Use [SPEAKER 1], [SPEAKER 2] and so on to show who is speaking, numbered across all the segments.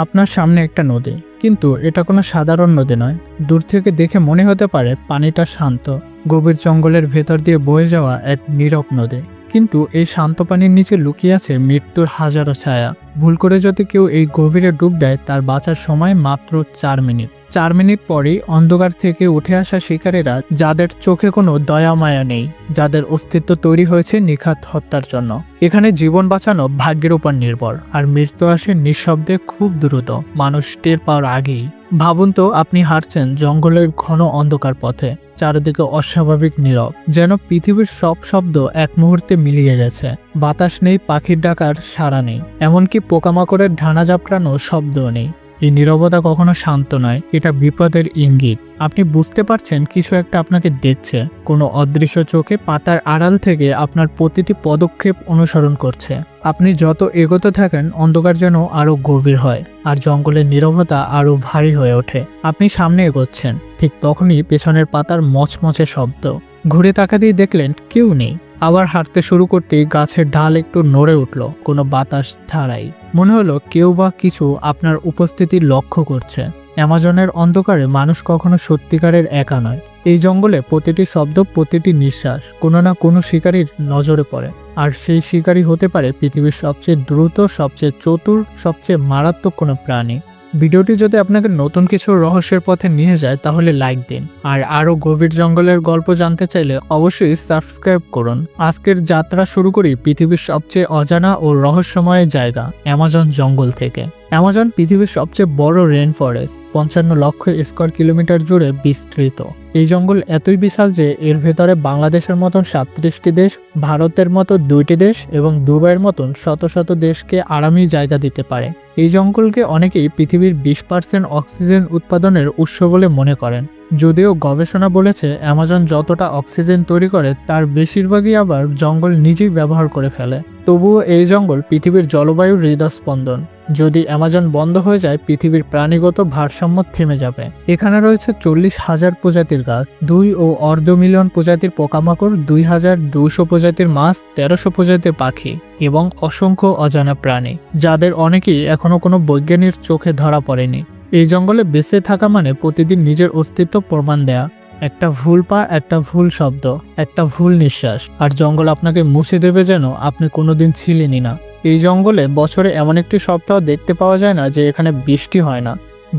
[SPEAKER 1] আপনার সামনে একটা নদী, কিন্তু এটা কোনো সাধারণ নদী নয়। দূর থেকে দেখে মনে হতে পারে পানিটা শান্ত, গভীর জঙ্গলের ভেতর দিয়ে বয়ে যাওয়া এক নীরব নদী। কিন্তু এই শান্ত পানির নিচে লুকিয়ে আছে মৃত্যুর হাজারো ছায়া। ভুল করে যদি কেউ এই গভীরে ডুব দেয়, তার বাঁচার সময় মাত্র 4 মিনিট। 4 মিনিট পরেই অন্ধকার থেকে উঠে আসা শিকারীরা, যাদের চোখে কোনো দয়া মায়া নেই, যাদের অস্তিত্ব তৈরি হয়েছে নিখাত হত্যার জন্য। এখানে জীবন বাঁচানো ভাগ্যের উপর নির্ভর, আর মৃত্যু আসে নিঃশব্দে, খুব দ্রুত, মানুষ টের পাওয়ার আগেই। ভাবুন তো, আপনি হাঁটছেন জঙ্গলের ঘন অন্ধকার পথে, চারিদিকে অস্বাভাবিক নীরব, যেন পৃথিবীর সব শব্দ এক মুহূর্তে মিলিয়ে গেছে। বাতাস নেই, পাখির ডাকার সাড়া নেই, এমনকি পোকামাকড়ের ঢানা ঝাপটানো শব্দও নেই। এই নীরবতা কখনো শান্ত নয়, এটা বিপদের ইঙ্গিত। আপনি বুঝতে পারছেন কিছু একটা আপনাকে দেখছে, কোনো অদৃশ্য চোখে পাতার আড়াল থেকে আপনার প্রতিটি পদক্ষেপ অনুসরণ করছে। আপনি যত এগোতে থাকেন, অন্ধকার যেন আরো গভীর হয়, আর জঙ্গলের নীরবতা আরো ভারী হয়ে ওঠে। আপনি সামনে এগোচ্ছেন, ঠিক তখনই পেছনের পাতার মচমচে শব্দ। ঘুরে তাকাতেই দেখলেন কেউ নেই। আবার হাঁটতে শুরু করতেই গাছের ডাল একটু নড়ে উঠল, কোনো বাতাস ছাড়াই। মনে হলো কেউ বা কিছু আপনার উপস্থিতি লক্ষ্য করছে। অ্যামাজনের অন্ধকারে মানুষ কখনো সত্যিকারের একা নয়। এই জঙ্গলে প্রতিটি শব্দ, প্রতিটি নিঃশ্বাস কোনো না কোনো শিকারীর নজরে পড়ে, আর সেই শিকারী হতে পারে পৃথিবীর সবচেয়ে দ্রুত, সবচেয়ে চতুর, সবচেয়ে মারাত্মক কোনো প্রাণী। ভিডিওটি যদি আপনাকে নতুন কিছু রহস্যের পথে নিয়ে যায়, তাহলে লাইক দিন। আর আরও গভীর জঙ্গলের গল্প জানতে চাইলে অবশ্যই সাবস্ক্রাইব করুন। আজকের যাত্রা শুরু করি পৃথিবীর সবচেয়ে অজানা ও রহস্যময় জায়গা, অ্যামাজন জঙ্গল থেকে। অ্যামাজন পৃথিবীর সবচেয়ে বড় রেন ফরেস্ট, 55 লক্ষ স্কোয়ার কিলোমিটার জুড়ে বিস্তৃত। এই জঙ্গল এতই বিশাল যে এর ভেতরে বাংলাদেশের মতন 37টি দেশ, ভারতের মতো 2টি দেশ এবং দুবাইয়ের মতন শত শত দেশকে আরামই জায়গা দিতে পারে। এই জঙ্গলকে অনেকেই পৃথিবীর 20% অক্সিজেন উৎপাদনের উৎস বলে মনে করেন। যদিও গবেষণা বলেছে অ্যামাজন যতটা অক্সিজেন তৈরি করে, তার বেশিরভাগই আবার জঙ্গল নিজেই ব্যবহার করে ফেলে। তবুও এই জঙ্গল পৃথিবীর জলবায়ুর হৃদস্পন্দন। যদি অ্যামাজন বন্ধ হয়ে যায়, পৃথিবীর প্রাণীগত ভারসাম্য থেমে যাবে। এখানে রয়েছে 40,000 প্রজাতির গাছ, 2 ও অর্ধ মিলিয়ন প্রজাতির পোকামাকড়, 2,200 প্রজাতির মাছ, 1300 প্রজাতির পাখি এবং অসংখ্য অজানা প্রাণী, যাদের অনেকেই এখনো কোনো বৈজ্ঞানিক চোখে ধরা পড়েনি। এই জঙ্গলে বেঁচে থাকা মানে প্রতিদিন নিজের অস্তিত্ব প্রমাণ দেয়া। একটা ভুল পা, একটা ভুল শব্দ, একটা ভুল নিঃশ্বাস, আর জঙ্গল আপনাকে মুছে দেবে যেন আপনি কোনোদিন ছিলেনই না। এই জঙ্গলে বছরে এমন একটি সপ্তাহ দেখতে পাওয়া যায় না যে এখানে বৃষ্টি হয় না।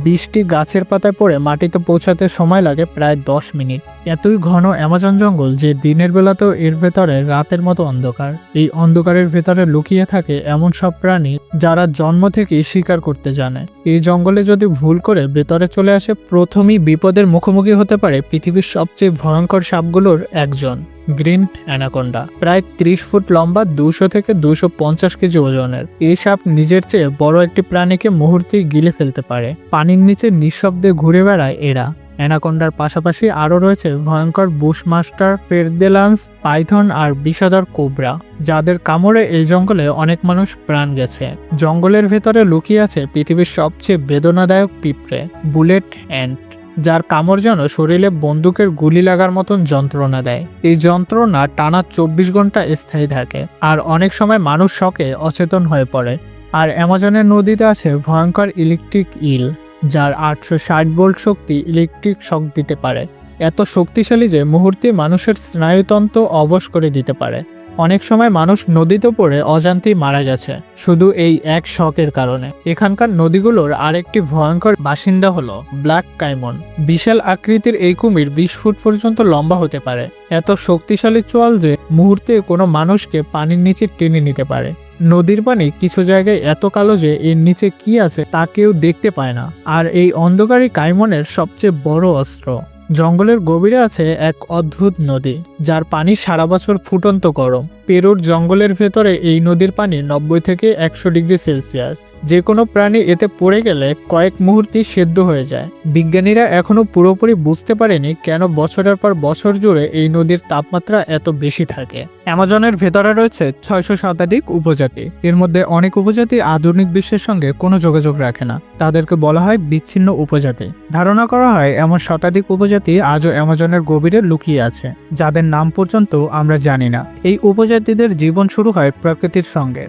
[SPEAKER 1] বৃষ্টি গাছের পাতায় পড়ে মাটিতে পৌঁছাতে সময় লাগে প্রায় 10 মিনিট। এতই ঘন অ্যামাজন জঙ্গল যে দিনের বেলাতেও এর ভেতরে রাতের মতো অন্ধকার। এই অন্ধকারের ভেতরে লুকিয়ে থাকে এমন সব প্রাণী যারা জন্ম থেকেই শিকার করতে জানে। এই জঙ্গলে যদি ভুল করে ভেতরে চলে আসে, প্রথমেই বিপদের মুখোমুখি হতে পারে পৃথিবীর সবচেয়ে ভয়ঙ্কর সাপগুলোর একজন, গ্রিন অ্যানাকোন্ডা। প্রায় 30 ফুট লম্বা, 200 থেকে 250 কেজি ওজনের। এই সাপ নিজের চেয়ে বড় একটি প্রাণীকে মুহূর্তেই গিলে ফেলতে পারে। পানির নিচে নিঃশব্দে ঘুরে বেড়ায় এরা। অ্যানাকোন্ডার পাশাপাশি আরও রয়েছে ভয়ঙ্কর বুশমাস্টার, পেরদেলান্স, পাইথন আর বিষধর কোবরা, যাদের কামড়ে এই জঙ্গলে অনেক মানুষ প্রাণ গেছে। জঙ্গলের ভেতরে লুকিয়ে আছে পৃথিবীর সবচেয়ে বেদনাদায়ক পিঁপড়ে, বুলেট অ্যান্ট, যার কামড় যেন শরীরে বন্দুকের গুলি লাগার মতন যন্ত্রণা দেয়। এই যন্ত্রণা টানা 24 ঘন্টা স্থায়ী থাকে, আর অনেক সময় মানুষ শকে অচেতন হয়ে পড়ে। আর অ্যামাজনের নদীতে আছে ভয়ঙ্কর ইলেকট্রিক ইল, যার 860 ভোল্ট শক্তি ইলেকট্রিক শক দিতে পারে। এত শক্তিশালী যে মুহূর্তে মানুষের স্নায়ুতন্ত্র অবশ করে দিতে পারে। অনেক সময় মানুষ নদীতে পড়ে অজান্তেই মারা গেছে শুধু এই এক শকের কারণে। এখানকার নদীগুলোর আরেকটি ভয়ঙ্কর বাসিন্দা হলো ব্ল্যাক কাইমন। বিশাল আকৃতির এই কুমির 20 ফুট পর্যন্ত লম্বা হতে পারে। এত শক্তিশালী চোয়াল যে মুহূর্তে কোনো মানুষকে পানির নিচে টেনে নিতে পারে। নদীর পানি কিছু জায়গায় এত কালো যে এর নিচে কি আছে তা কেউ দেখতে পায় না। আর এই অন্ধকারী কাইমনের সবচেয়ে বড় অস্ত্র। জঙ্গলের গভীরে আছে এক অদ্ভুত নদী, যার পানি সারা বছর ফুটন্ত গরম। পেরুর জঙ্গলের ভেতরে এই নদীর পানি 90 থেকে 100 ডিগ্রি সেলসিয়াস। যে কোনো প্রাণী এতে পড়ে গেলে কয়েক মুহূর্তেই সেদ্ধ হয়ে যায়। বিজ্ঞানীরা এখনো পুরোপুরি বুঝতে পারেনি কেন বছরের পর বছর জুড়ে এই নদীর তাপমাত্রা এত বেশি থাকে। অ্যামাজনের ভেতরে রয়েছে 600 শতাধিক উপজাতি। এর মধ্যে অনেক উপজাতি আধুনিক বিশ্বের সঙ্গে কোনো যোগাযোগ রাখে না, তাদেরকে বলা হয় বিচ্ছিন্ন উপজাতি। ধারণা করা হয় এমন শতাধিক উপজাতি আজও অ্যামাজনের গভীরে লুকিয়ে আছে, যাদের নাম পর্যন্ত আমরা জানি না। এই উপজাতিদের জীবন শুরু হয় প্রকৃতির সঙ্গে।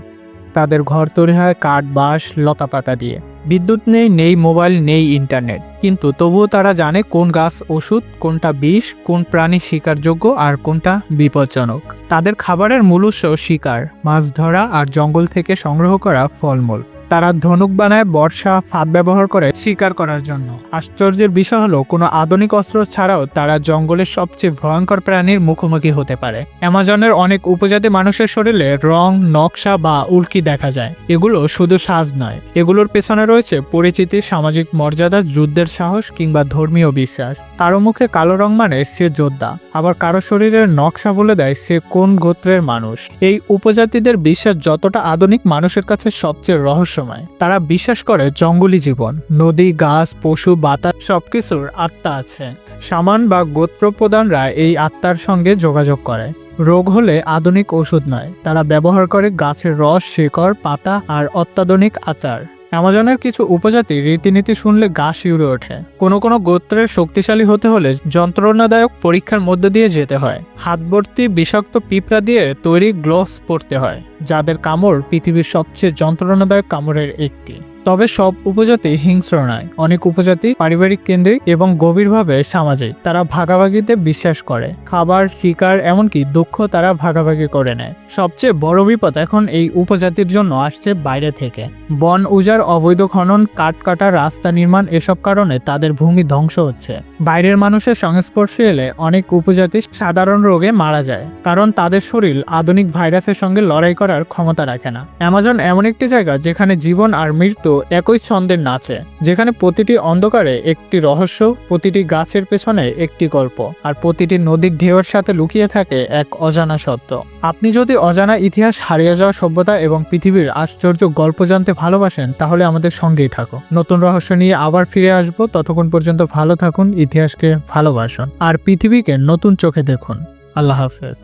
[SPEAKER 1] তাদের ঘর তৈরি হয় কাঠ, বাঁশ, লতাপাতা দিয়ে। বিদ্যুৎ নেই, নেই মোবাইল, নেই ইন্টারনেট, কিন্তু তবুও তারা জানে কোন গাছ ওষুধ, কোনটা বিষ, কোন প্রাণী শিকারযোগ্য আর কোনটা বিপজ্জনক। তাদের খাবারের মূল উৎস শিকার, মাছ ধরা আর জঙ্গল থেকে সংগ্রহ করা ফলমূল। তারা ধনুক বানায়, বর্ষা, ফাঁদ ব্যবহার করে শিকার করার জন্য। আশ্চর্যের বিষয় হলো কোনো আধুনিক অস্ত্র ছাড়াও তারা জঙ্গলের সবচেয়ে ভয়ঙ্কর প্রাণীর মুখোমুখি হতে পারে। অ্যামাজনের অনেক উপজাতি মানুষের শরীরে রং, নকশা বা উল্কি দেখা যায়। এগুলো শুধু সাজ নয়, এগুলোর পেছনে রয়েছে পরিচিতি, সামাজিক মর্যাদা, যুদ্ধের সাহস কিংবা ধর্মীয় বিশ্বাস। কারো মুখে কালো রং মানে সে যোদ্ধা, আবার কারো শরীরের নকশা বলে দেয় সে কোন গোত্রের মানুষ। এই উপজাতিদের বিশ্বাস যতটা আধুনিক, মানুষের কাছে সবচেয়ে রহস্য। তারা বিশ্বাস করে জঙ্গলি জীবন, নদী, গাছ, পশু, বাতাস সবকিছুর আত্মা আছে। শামান বা গোত্র প্রধানরা এই আত্মার সঙ্গে যোগাযোগ করে। রোগ হলে আধুনিক ওষুধ নয়, তারা ব্যবহার করে গাছের রস, শিকড়, পাতা আর অত্যাধুনিক আচার। অ্যামাজনের কিছু উপজাতি রীতিনীতি শুনলে গা শিউরে ওঠে। কোনো কোনো গোত্রের শক্তিশালী হতে হলে যন্ত্রণাদায়ক পরীক্ষার মধ্য দিয়ে যেতে হয়। হাত ভর্তি বিষাক্ত পিঁপড়া দিয়ে তৈরি গ্লোভস পরতে হয়, যাদের কামড় পৃথিবীর সবচেয়ে যন্ত্রণাদায়ক কামড়ের একটি। তবে সব উপজাতি হিংস্র নয়। অনেক উপজাতি পারিবারিক কেন্দ্রিক এবং গভীরভাবে সামাজিক। তারা ভাগাভাগিতে বিশ্বাস করে। খাবার, শিকার, এমনকি দুঃখ তারা ভাগাভাগি করে নেয়। সবচেয়ে বড় বিপদ এখন এই উপজাতির জন্য আসছে বাইরে থেকে। বন উজাড়, অবৈধ খনন, কাঠ কাটা, রাস্তা নির্মাণ, এসব কারণে তাদের ভূমি ধ্বংস হচ্ছে। বাইরের মানুষের সংস্পর্শে এলে অনেক উপজাতি সাধারণ রোগে মারা যায়, কারণ তাদের শরীর আধুনিক ভাইরাসের সঙ্গে লড়াই করার ক্ষমতা রাখে না। অ্যামাজন এমন একটি জায়গা যেখানে জীবন আর মৃত্যু একই ছন্দের নাচে, যেখানে প্রতিটি অন্ধকারে একটি রহস্য, প্রতিটি গাছের পেছনে একটি গল্প, আর প্রতিটি নদীর ঢেউয়ের সাথে লুকিয়ে থাকে এক অজানা সত্য। আপনি যদি অজানা ইতিহাস, হারিয়ে যাওয়া সভ্যতা এবং পৃথিবীর আশ্চর্য গল্প জানতে ভালোবাসেন, তাহলে আমাদের সঙ্গেই থাকো। নতুন রহস্য নিয়ে আবার ফিরে আসবো। ততক্ষণ পর্যন্ত ভালো থাকুন, ইতিহাসকে ভালোবাসুন আর পৃথিবীকে নতুন চোখে দেখুন। আল্লাহ হাফেজ।